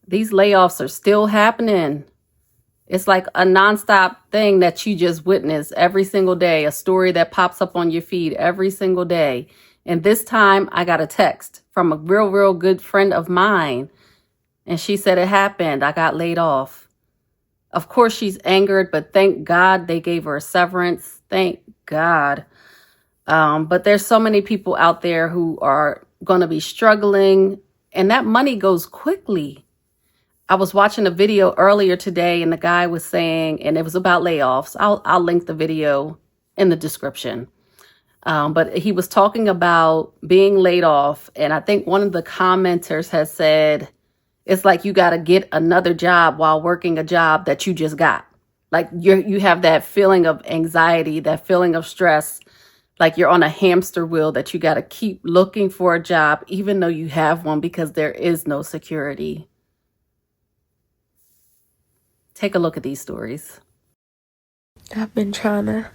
These layoffs are still happening. It's like a nonstop thing that you just witness every single day, a story that pops up on your feed every single day. And this time I got a text from a real good friend of mine. And she said it happened. I got laid off. Of course, she's angered, but thank God they gave her a severance. Thank God. But there's so many people out there who are going to be struggling, and that money goes quickly. I was watching a video earlier today, and the guy was saying, and it was about layoffs. I'll link the video in the description. But he was talking about being laid off, and I think one of the commenters has said, it's like you got to get another job while working a job that you just got. Like you have that feeling of anxiety, that feeling of stress, like you're on a hamster wheel that you got to keep looking for a job, even though you have one, because there is no security. Take a look at these stories. I've been trying to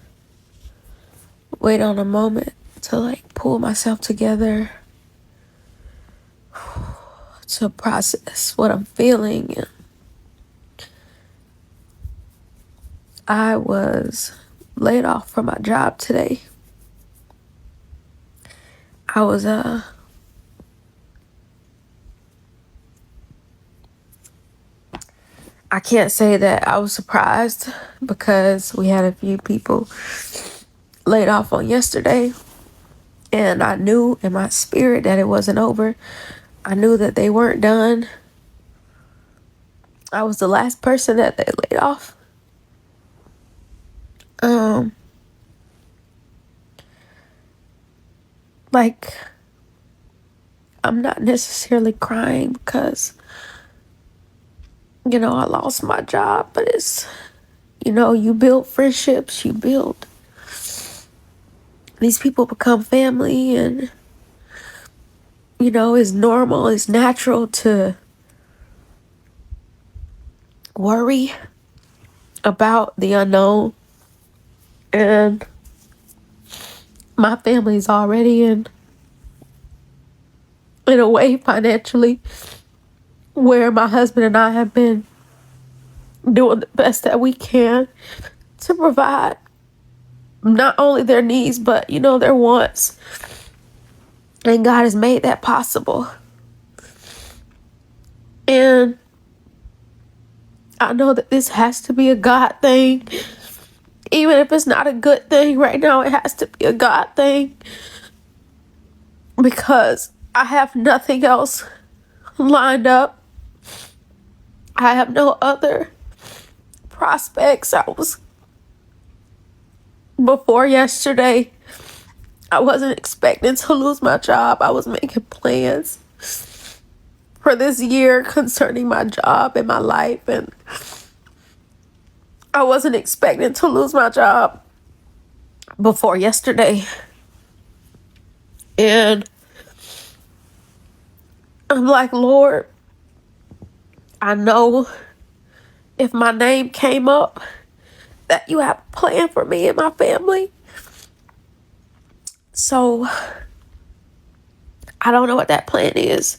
wait on a moment to like pull myself together to process what I'm feeling. I was laid off from my job today. I was I can't say that I was surprised because we had a few people laid off on yesterday, and I knew in my spirit that it wasn't over. I knew that they weren't done. I was the last person that they laid off. Like, I'm not necessarily crying because, I lost my job, but it's, you build friendships, these people become family, and, it's normal, it's natural to worry about the unknown. And my family's already in a way financially where my husband and I have been doing the best that we can to provide not only their needs, but, their wants. And God has made that possible. And I know that this has to be a God thing. Even if it's not a good thing right now, it has to be a God thing. Because I have nothing else lined up. I have no other prospects. Before yesterday, I wasn't expecting to lose my job. I was making plans for this year concerning my job and my life, and I wasn't expecting to lose my job before yesterday. And I'm like, Lord, I know if my name came up that you have a plan for me and my family. So I don't know what that plan is,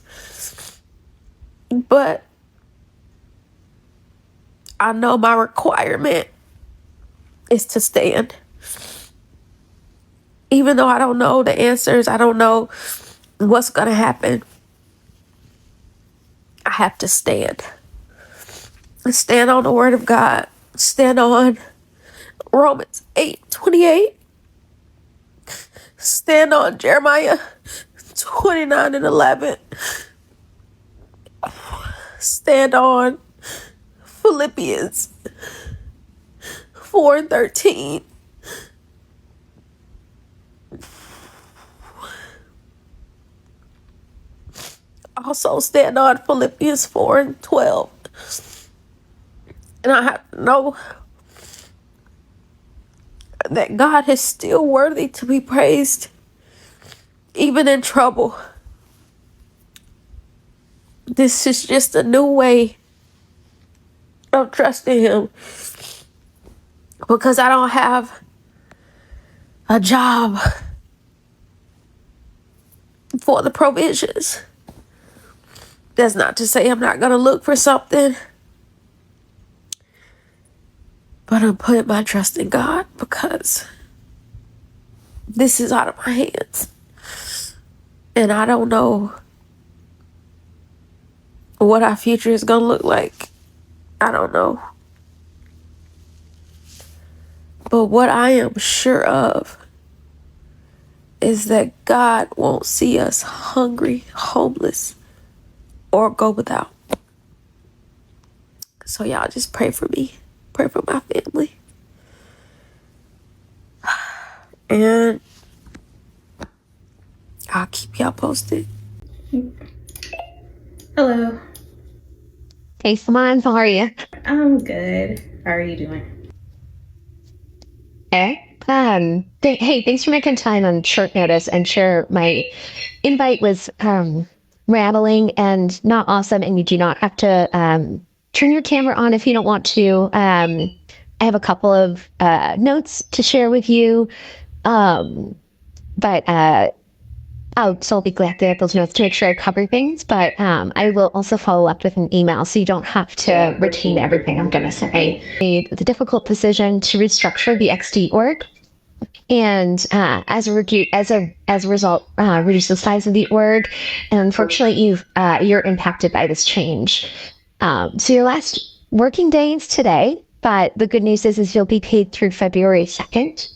but I know my requirement is to stand. Even though I don't know the answers, I don't know what's going to happen, I have to stand. Stand on the word of God. Stand on Romans 8:28. Stand on Jeremiah 29:11. Stand on Philippians 4:13. Also stand on Philippians 4:12. And I have to know that God is still worthy to be praised, even in trouble. This is just a new way of trusting Him, because I don't have a job for the provisions That's not to say I'm not going to look for something, but I'm putting my trust in God because this is out of my hands. And I don't know what our future is going to look like. I don't know. But what I am sure of is that God won't see us hungry, homeless, or go without. So y'all just pray for me. Pray for my family. And I'll keep y'all posted. Hello. Hey, Simone, how are you? I'm good. How are you doing? Hey. Hey, thanks for making time on short notice and sure my invite was rambling and not awesome, and you do not have to turn your camera on if you don't want to. I have a couple of notes to share with you, but I'll be glad to have those notes to make sure I cover things, but I will also follow up with an email so you don't have to retain everything I'm going to say. I made the difficult decision to restructure the XD org, and as a result, reduce the size of the org. And unfortunately, you're impacted by this change. So your last working day is today, but the good news is you'll be paid through February 2nd.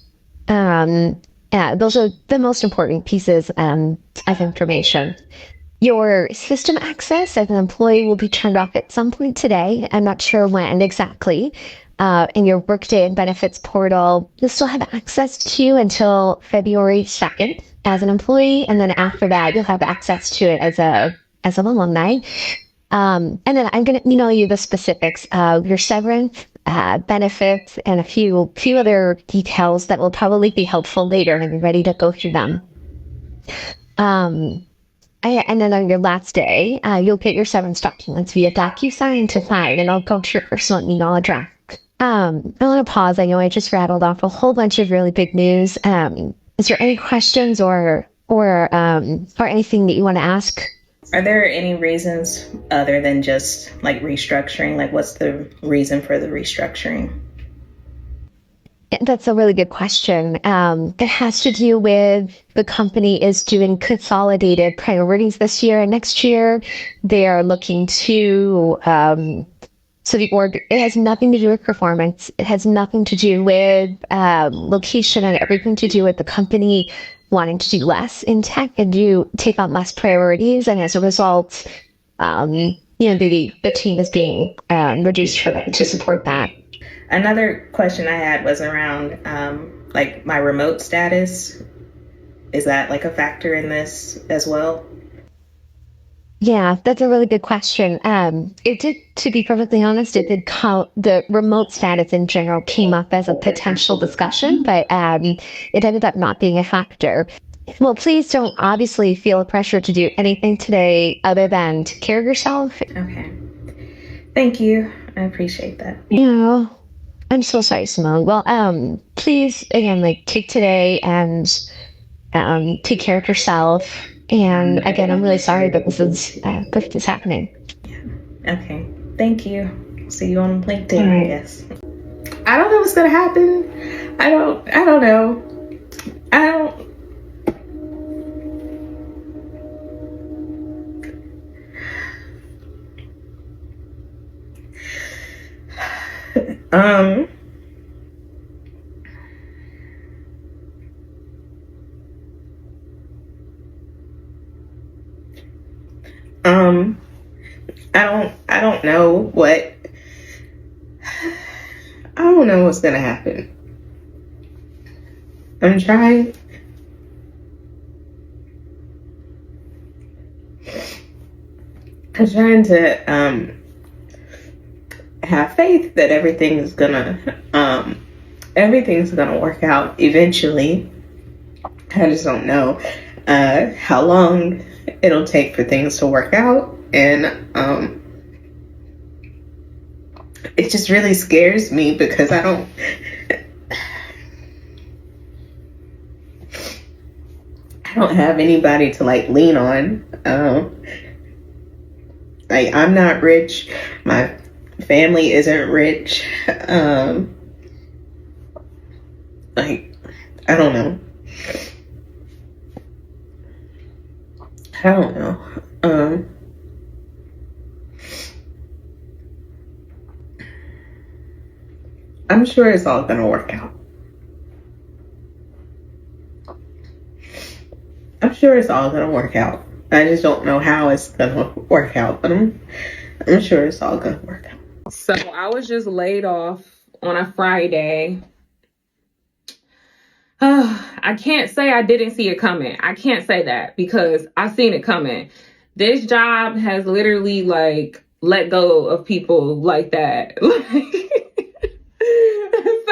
Those are the most important pieces of information. Your system access as an employee will be turned off at some point today. I'm not sure when exactly. In your Workday and Benefits portal, you'll still have access to until February 2nd as an employee, and then after that, you'll have access to it as an alumni. And then I'm going to email you the specifics of your severance, benefits, and a few other details that will probably be helpful later when you're ready to go through them. And then on your last day, you'll get your severance documents via DocuSign to sign, and I'll go to your personal email address. I want to pause. I know I just rattled off a whole bunch of really big news. Is there any questions or anything that you want to ask? Are there any reasons other than just like restructuring? Like, what's the reason for the restructuring? That's a really good question. It has to do with the company is doing consolidated priorities this year and next year. They are looking to, so the org, it has nothing to do with performance. It has nothing to do with location and everything to do with the company wanting to do less in tech and take on less priorities. And as a result, the team is being reduced to support that. Another question I had was around like my remote status. Is that like a factor in this as well? Yeah, that's a really good question. It did, to be perfectly honest, it did count, the remote status in general came up as a potential discussion, but it ended up not being a factor. Well, please don't obviously feel a pressure to do anything today other than take care of yourself. Okay. Thank you. I appreciate that. I'm so sorry, Simone. Well, please, again, take today and take care of yourself. And again, I'm really sorry that this is happening. Yeah. Okay. Thank you. See you on LinkedIn, right. I guess. I don't know what's gonna happen. I don't know. I don't know I don't know what's gonna happen. I'm trying to have faith that everything's gonna work out eventually. I just don't know how long it'll take for things to work out, and it just really scares me because I don't have anybody to lean on. Like, I'm not rich. My family isn't rich. Like, I don't know. I don't know. I'm sure it's all gonna work out. I'm sure it's all gonna work out. I just don't know how it's gonna work out, but I'm sure it's all gonna work out. So I was just laid off on a Friday. I can't say I didn't see it coming. I can't say that because I seen it coming. This job has literally like let go of people like that. So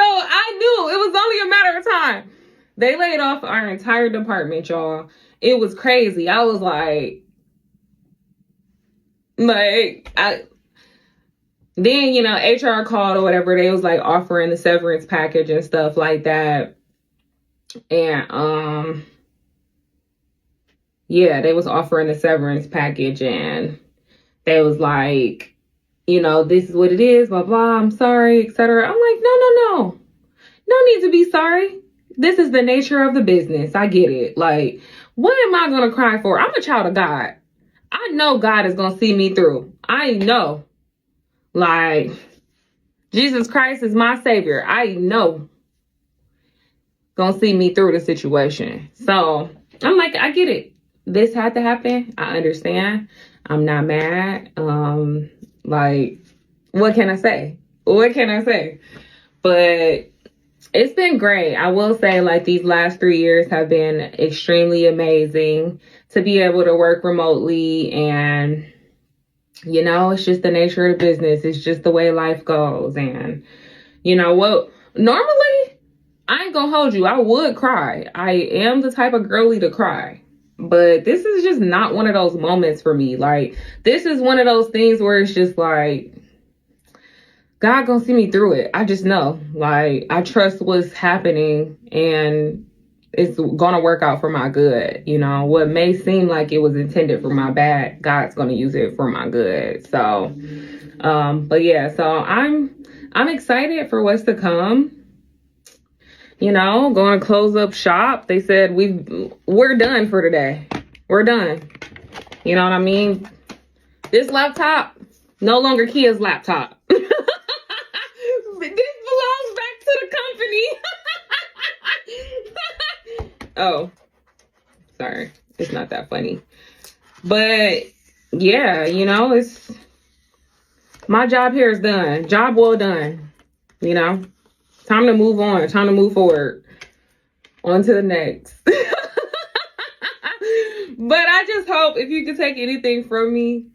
I knew it was only a matter of time. They laid off our entire department, y'all. It was crazy. I was then, HR called or whatever. They was like offering the severance package and stuff like that. And, they was offering the severance package and they was like, this is what it is, blah, blah, I'm sorry, etc. I'm like, no. No need to be sorry. This is the nature of the business. I get it. Like, what am I going to cry for? I'm a child of God. I know God is going to see me through. I know. Like, Jesus Christ is my savior. I know. Gonna see me through the situation. So I'm like, I get it. This had to happen. I understand. I'm not mad. Like, what can I say? But it's been great. I will say, like, these last 3 years have been extremely amazing to be able to work remotely. And, it's just the nature of the business. It's just the way life goes. And, normally, I ain't gonna hold you. I would cry. I am the type of girly to cry. But this is just not one of those moments for me. Like, this is one of those things where it's just like, God gonna see me through it. I just know. Like, I trust what's happening and it's gonna work out for my good. What may seem like it was intended for my bad, God's gonna use it for my good. So, so I'm excited for what's to come. Going to close up shop. They said we're done for today. We're done. You know what I mean? This laptop, no longer Kia's laptop. This belongs back to the company. Oh, sorry. It's not that funny. But yeah, it's my job here is done. Job well done. Time to move on. Time to move forward. On to the next. But I just hope if you could take anything from me,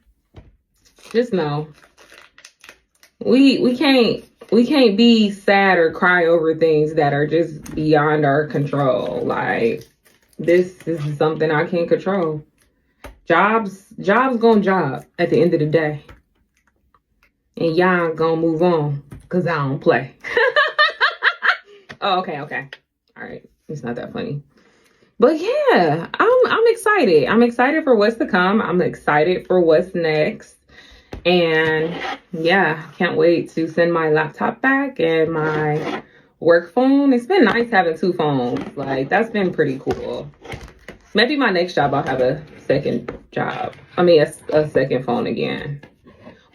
just know we can't be sad or cry over things that are just beyond our control. Like, this is something I can't control. Jobs gonna job at the end of the day. And y'all gonna move on because I don't play. Oh, okay. All right. It's not that funny. But yeah, I'm excited. I'm excited for what's to come. I'm excited for what's next. And yeah, can't wait to send my laptop back and my work phone. It's been nice having 2 phones. Like, that's been pretty cool. Maybe my next job I'll have a second job. I mean, a second phone again.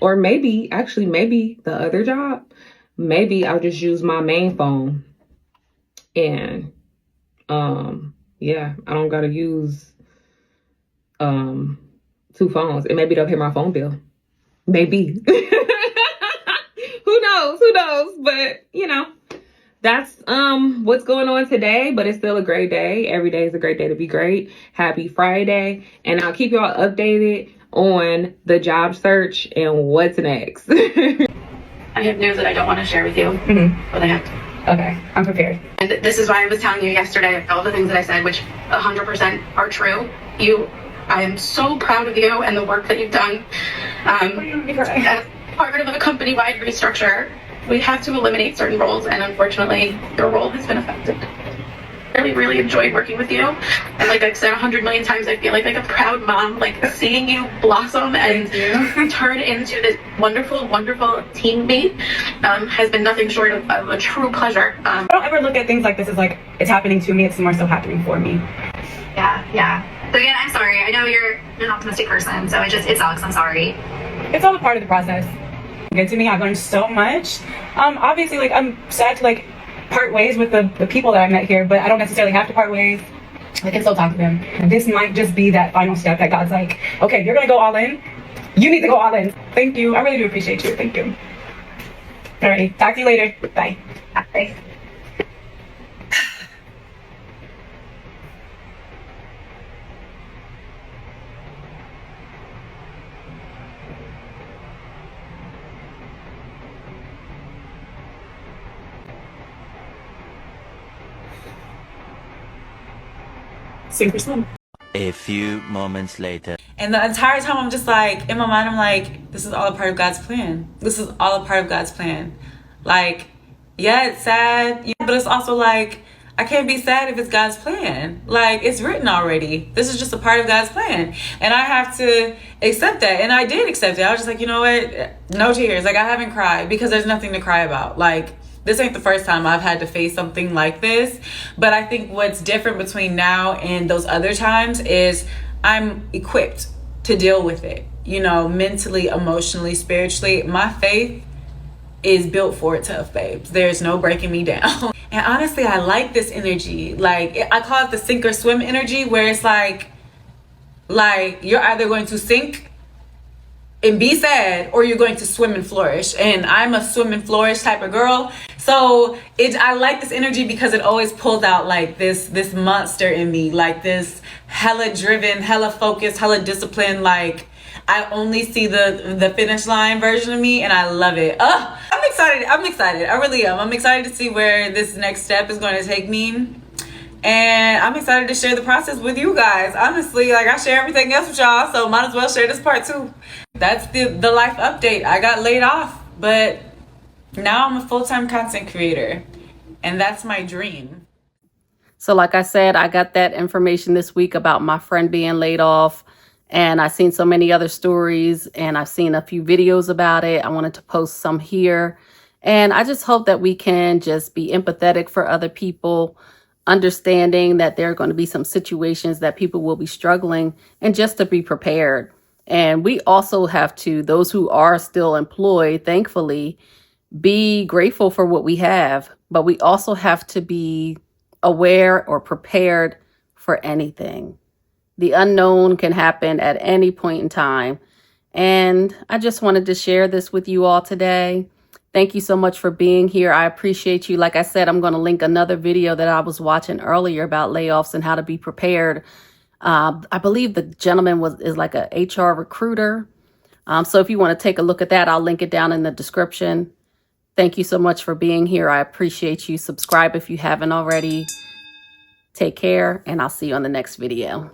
Or maybe the other job, maybe I'll just use my main phone. And I don't gotta use 2 phones. And maybe they'll pay my phone bill. Maybe. Who knows? But that's what's going on today. But it's still a great day. Every day is a great day to be great. Happy Friday. And I'll keep y'all updated on the job search and what's next. I have news that I don't want to share with you, but I have to. Okay, I'm prepared. And this is why I was telling you yesterday all the things that I said, which 100% are true. I am so proud of you and the work that you've done. As part of a company-wide restructure, we have to eliminate certain roles, and unfortunately, your role has been affected. really, really enjoyed working with you. And like I've said 100 million times, I feel like a proud mom, like seeing you blossom and turn into this wonderful, wonderful teammate has been nothing short of a true pleasure. I don't ever look at things like this as like it's happening to me. It's more so happening for me. Yeah. So again, I'm sorry. I know you're an optimistic person, so it sucks. I'm sorry. It's all a part of the process. Good to me. I've learned so much. Obviously, like I'm sad to like part ways with the people that I met here, but I don't necessarily have to part ways. I can still talk to them. This might just be that final step that God's like, okay, you're gonna go all in. You need to go all in. Thank you. I really do appreciate you. Thank you. All right. Talk to you later. Bye. Bye. Sink or swim. A few moments later. And the entire time I'm just like, in my mind, I'm like, this is all a part of God's plan. This is all a part of God's plan. Like, yeah, it's sad, but it's also like, I can't be sad if it's God's plan. Like, it's written already. This is just a part of God's plan. And I have to accept that. And I did accept it. I was just like, you know what? No tears. Like, I haven't cried because there's nothing to cry about. Like, this ain't the first time I've had to face something like this. But I think what's different between now and those other times is I'm equipped to deal with it. You know, mentally, emotionally, spiritually. My faith is built for it, tough babes. There's no breaking me down. And honestly, I like this energy. Like, I call it the sink or swim energy, where it's like you're either going to sink and be sad, or you're going to swim and flourish. And I'm a swim and flourish type of girl. So I like this energy because it always pulls out like this monster in me, like this hella driven, hella focused, hella disciplined. Like, I only see the finish line version of me, and I love it. I'm excited. I really am. I'm excited to see where this next step is going to take me. And I'm excited to share the process with you guys. Honestly, like, I share everything else with y'all, so might as well share this part too. That's the life update. I got laid off, but now I'm a full-time content creator, and that's my dream. So like I said, I got that information this week about my friend being laid off, and I've seen so many other stories, and I've seen a few videos about it. I wanted to post some here, and I just hope that we can just be empathetic for other people, understanding that there are going to be some situations that people will be struggling, and just to be prepared. And we also have to, those who are still employed, thankfully, be grateful for what we have, but we also have to be aware or prepared for anything. The unknown can happen at any point in time. And I just wanted to share this with you all today. Thank you so much for being here. I appreciate you. Like I said, I'm going to link another video that I was watching earlier about layoffs and how to be prepared. I believe the gentleman is like a HR recruiter. So if you want to take a look at that, I'll link it down in the description. Thank you so much for being here. I appreciate you. Subscribe if you haven't already. Take care, and I'll see you on the next video.